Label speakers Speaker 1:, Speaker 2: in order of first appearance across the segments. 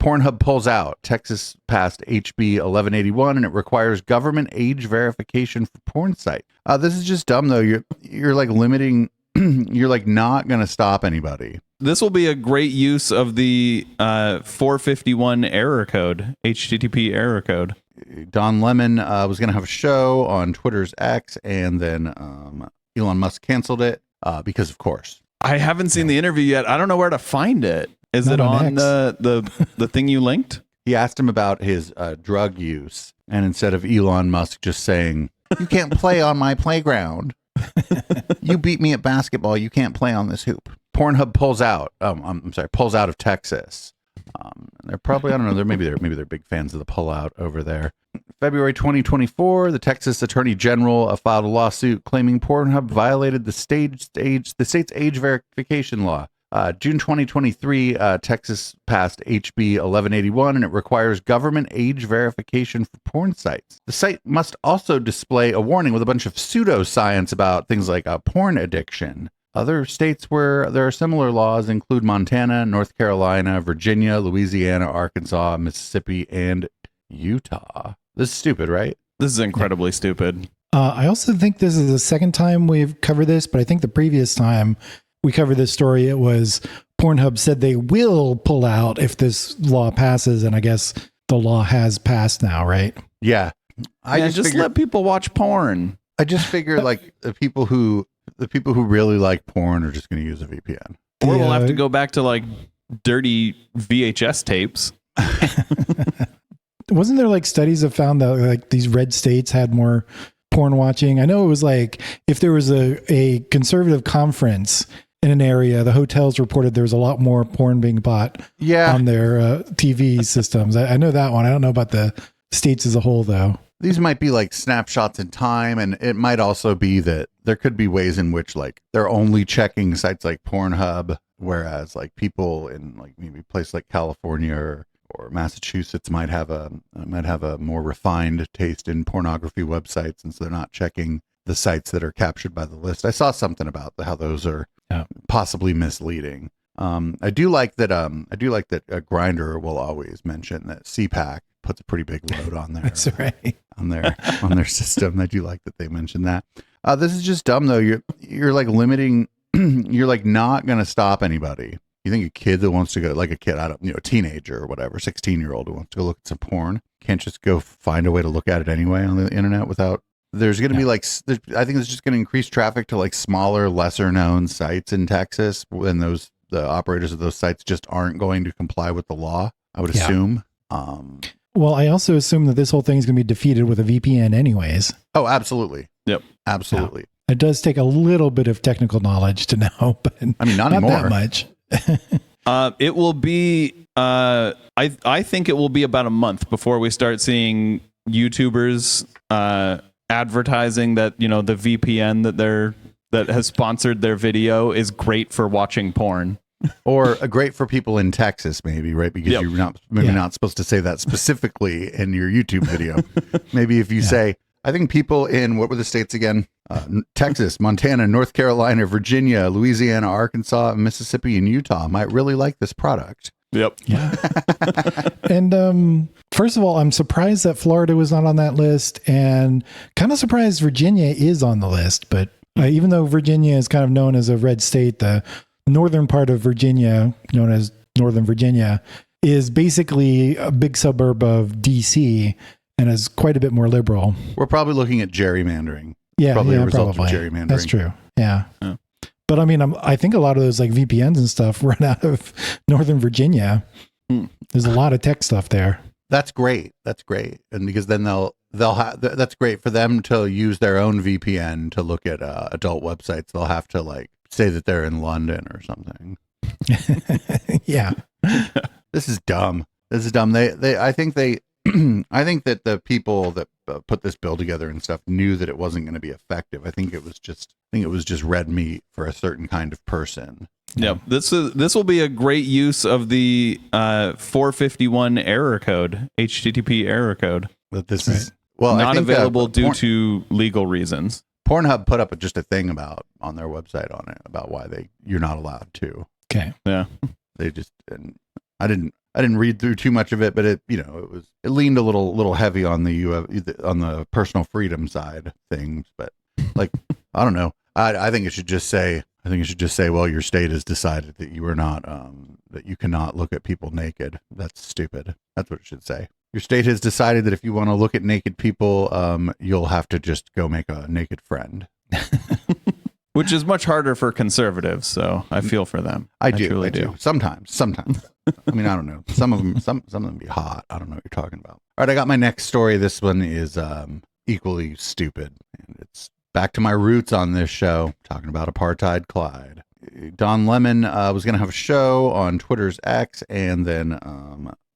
Speaker 1: Pornhub pulls out. Texas passed HB 1181, and it requires government age verification for porn site. This is just dumb, though. You're like limiting. You're like not going to stop anybody.
Speaker 2: This will be a great use of the 451 error code, HTTP error code.
Speaker 1: Don Lemon was going to have a show on Twitter's X, and then Elon Musk canceled it because, of course.
Speaker 2: I haven't seen the interview yet. I don't know where to find it. Is it on the thing you linked?
Speaker 1: He asked him about his drug use, and instead of Elon Musk just saying, "You can't play on my playground. You beat me at basketball. You can't play on this hoop." Pornhub pulls out. Pulls out of Texas. They're probably, I don't know. Maybe they're big fans of the pullout over there. February 2024, the Texas Attorney General filed a lawsuit claiming Pornhub violated the state's age verification law. June 2023, Texas passed HB 1181, and it requires government age verification for porn sites. The site must also display a warning with a bunch of pseudoscience about things like porn addiction. Other states where there are similar laws include Montana, North Carolina, Virginia, Louisiana, Arkansas, Mississippi, and Utah. This is stupid, right?
Speaker 2: This is incredibly stupid.
Speaker 3: I also think this is the second time we've covered this, but I think the previous time we covered this story, it was Pornhub said they will pull out if this law passes, and I guess the law has passed now, right?
Speaker 1: Yeah.
Speaker 2: I just let people watch porn.
Speaker 1: I just figure like the people who really like porn are just going to use a VPN.
Speaker 2: Or we'll have to go back to like dirty VHS tapes.
Speaker 3: Wasn't there like studies that found that like these red states had more porn watching? I know it was like if there was a conservative conference in an area, the hotels reported there was a lot more porn being bought on their TV systems. I know that one. I don't know about the states as a whole, though.
Speaker 1: These might be like snapshots in time, and it might also be that there could be ways in which like they're only checking sites like Pornhub, whereas like people in like maybe a place like California or Massachusetts might have a more refined taste in pornography websites, and so they're not checking the sites that are captured by the list. I saw something about how those are possibly misleading. I do like that Grindr will always mention that CPAC puts a pretty big load on there.
Speaker 3: That's right.
Speaker 1: on their system. I do like that they mentioned that. This is just dumb though. You're like limiting. You're like not going to stop anybody. You think a kid that wants to go, like a kid, a teenager or whatever, 16-year-old who wants to go look at some porn, can't just go find a way to look at it anyway on the internet without. There's going to be like, I think it's just going to increase traffic to like smaller, lesser known sites in Texas, and the operators of those sites just aren't going to comply with the law, I would assume.
Speaker 3: Well, I also assume that this whole thing is going to be defeated with a VPN anyways.
Speaker 1: Oh, absolutely.
Speaker 2: Yep.
Speaker 1: Absolutely.
Speaker 3: Yeah. It does take a little bit of technical knowledge to know, but
Speaker 1: I mean, not anymore.
Speaker 3: That much.
Speaker 2: It will be, I think it will be about a month before we start seeing YouTubers advertising that, the VPN that has sponsored their video is great for watching porn.
Speaker 1: Or great for people in Texas, maybe, right? Because you're not supposed to say that specifically in your YouTube video. Maybe if you say, I think people in, what were the states again? Texas, Montana, North Carolina, Virginia, Louisiana, Arkansas, Mississippi, and Utah might really like this product.
Speaker 2: Yep.
Speaker 3: Yeah. And first of all, I'm surprised that Florida was not on that list, and kind of surprised Virginia is on the list. But even though Virginia is kind of known as a red state, the northern part of Virginia, known as Northern Virginia, is basically a big suburb of DC and is quite a bit more liberal.
Speaker 1: We're probably looking at gerrymandering.
Speaker 3: Yeah,
Speaker 1: probably a result of gerrymandering.
Speaker 3: That's true. Yeah. But I mean, I think a lot of those like VPNs and stuff run out of Northern Virginia. There's a lot of tech stuff there.
Speaker 1: That's great. That's great. And because then they'll have, that's great for them to use their own VPN to look at adult websites. They'll have to like say that they're in London or something.
Speaker 3: Yeah.
Speaker 1: This is dumb. I think that the people that put this bill together and stuff knew that it wasn't going to be effective. I think it was just red meat for a certain kind of person.
Speaker 2: Yeah, this will be a great use of the 451 error code, HTTP error code.
Speaker 1: But this is not
Speaker 2: available due to legal reasons.
Speaker 1: Pornhub put up just a thing on their website on it about why you're not allowed to.
Speaker 3: Okay.
Speaker 2: Yeah.
Speaker 1: They just, and I didn't I didn't read through too much of it, but it leaned a little heavy on the personal freedom side of things. But like, I don't know. I think it should just say, well, your state has decided that you are not, that you cannot look at people naked. That's stupid. That's what it should say. Your state has decided that if you want to look at naked people, you'll have to just go make a naked friend.
Speaker 2: Which is much harder for conservatives, so I feel for them.
Speaker 1: I truly do. Sometimes. I mean, I don't know. Some of them be hot. I don't know what you're talking about. All right, I got my next story. This one is equally stupid, and it's back to my roots on this show, talking about apartheid Clyde. Don Lemon was going to have a show on Twitter's X, and then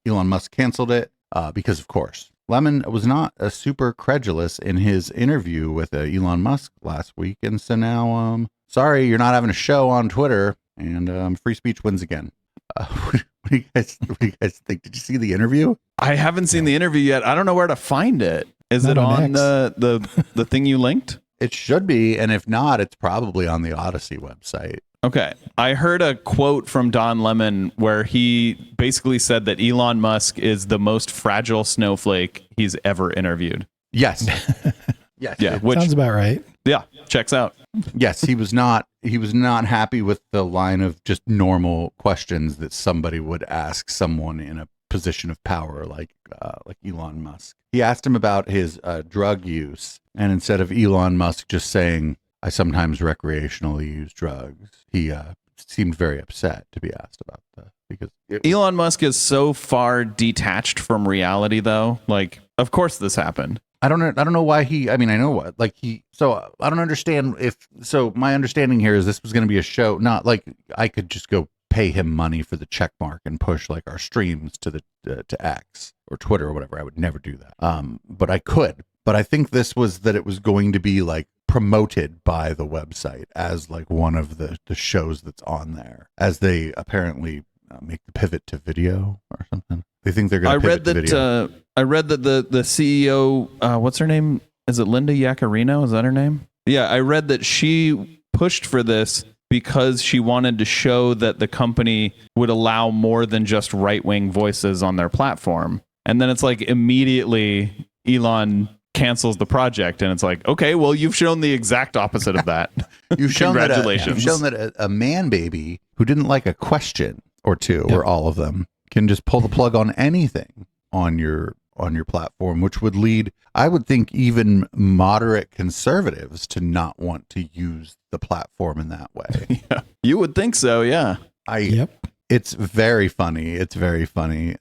Speaker 1: Elon Musk canceled it because, of course, Lemon was not super credulous in his interview with Elon Musk last week, and so now, sorry, you're not having a show on Twitter, and free speech wins again. What do you guys think? Did you see the interview?
Speaker 2: I haven't seen the interview yet. I don't know where to find it. Is it on the thing you linked?
Speaker 1: It should be, and if not, it's probably on the Odyssey website.
Speaker 2: Okay. I heard a quote from Don Lemon where he basically said that Elon Musk is the most fragile snowflake he's ever interviewed.
Speaker 1: Yes. Yes.
Speaker 2: Yeah.
Speaker 3: Sounds about right.
Speaker 2: Yeah. Checks out.
Speaker 1: Yes. He was not happy with the line of just normal questions that somebody would ask someone in a position of power like Elon Musk. He asked him about his drug use, and instead of Elon Musk just saying, I sometimes recreationally use drugs, he seemed very upset to be asked about that, because
Speaker 2: Elon Musk is so far detached from reality, though. Like, of course this happened.
Speaker 1: I don't know why I know what, so I don't understand my understanding here is this was going to be a show, not like I could just go pay him money for the check mark and push like our streams to X or Twitter or whatever. I would never do that. But I could. But I think this was that it was going to be like promoted by the website as like one of the shows that's on there, as they apparently make the pivot to video or something. They think they're going to pivot to video.
Speaker 2: I read that the CEO, what's her name? Is it Linda Yaccarino? Is that her name? Yeah, I read that she pushed for this because she wanted to show that the company would allow more than just right-wing voices on their platform. And then it's like immediately Elon cancels the project, and it's like, okay, well, you've shown the exact opposite of that.
Speaker 1: You've shown
Speaker 2: Congratulations.
Speaker 1: you've shown that a man baby who didn't like a question or two or all of them can just pull the plug on anything on your platform, which would lead, I would think, even moderate conservatives to not want to use the platform in that way.
Speaker 2: Yeah, you would think so. Yeah.
Speaker 1: It's very funny. It's very funny.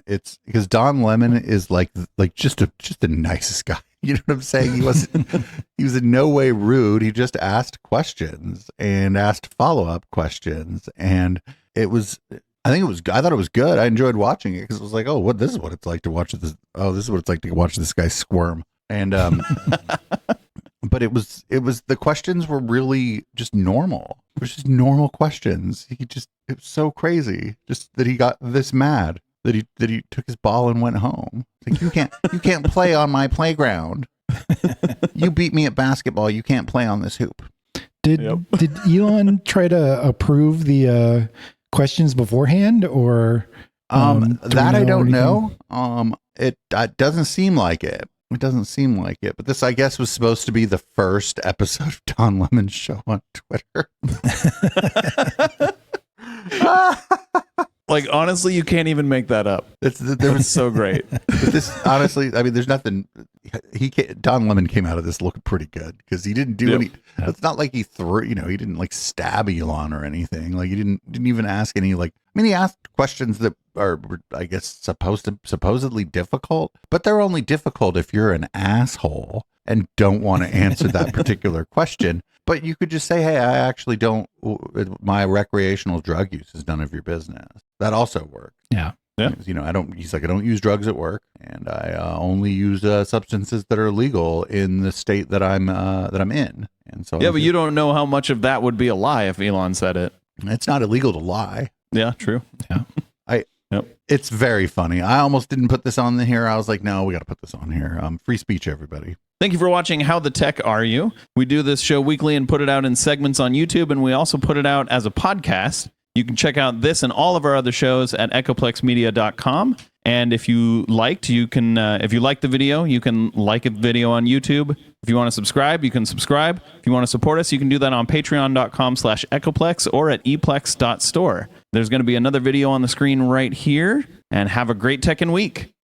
Speaker 1: It's because Don Lemon is like just the nicest guy. You know what I'm saying? He was in no way rude. He just asked questions and asked follow-up questions. And I thought it was good. I enjoyed watching it because it was like, oh, this is what it's like to watch this. Oh, this is what it's like to watch this guy squirm. And, but it was the questions were really just normal. It was just normal questions. It was so crazy just that he got this mad that he took his ball and went home. Like, you can't play on my playground. You beat me at basketball. You can't play on this hoop.
Speaker 3: Did Elon try to approve the questions beforehand, or
Speaker 1: that I don't know. It doesn't seem like it. It doesn't seem like it. But this, I guess, was supposed to be the first episode of Don Lemon's show on Twitter.
Speaker 2: Like, honestly, you can't even make that up. There was so great.
Speaker 1: But this, honestly, I mean, there's nothing. Don Lemon came out of this looking pretty good because he didn't do any. It's not like he threw. He didn't like stab Elon or anything. Like, he didn't even ask any. Like, I mean, he asked questions that are, I guess, supposedly difficult, but they're only difficult if you're an asshole and don't want to answer that particular question. But you could just say, hey, I actually don't, my recreational drug use is none of your business. That also works.
Speaker 3: Yeah.
Speaker 2: Yeah.
Speaker 1: I don't use drugs at work, and I only use substances that are legal in the state that I'm in. And so,
Speaker 2: yeah, but you don't know how much of that would be a lie if Elon said it.
Speaker 1: It's not illegal to lie.
Speaker 2: Yeah, true.
Speaker 3: Yeah.
Speaker 1: It's very funny. I almost didn't put this on here. I was like, no, we got to put this on here. Free speech, everybody.
Speaker 2: Thank you for watching How the Tech Are You? We do this show weekly and put it out in segments on YouTube, and we also put it out as a podcast. You can check out this and all of our other shows at echoplexmedia.com. And if you liked, you can, if you liked the video, you can like a video on YouTube. If you want to subscribe, you can subscribe. If you want to support us, you can do that on patreon.com/echoplex or at eplex.store. There's going to be another video on the screen right here, and have a great Tekken week.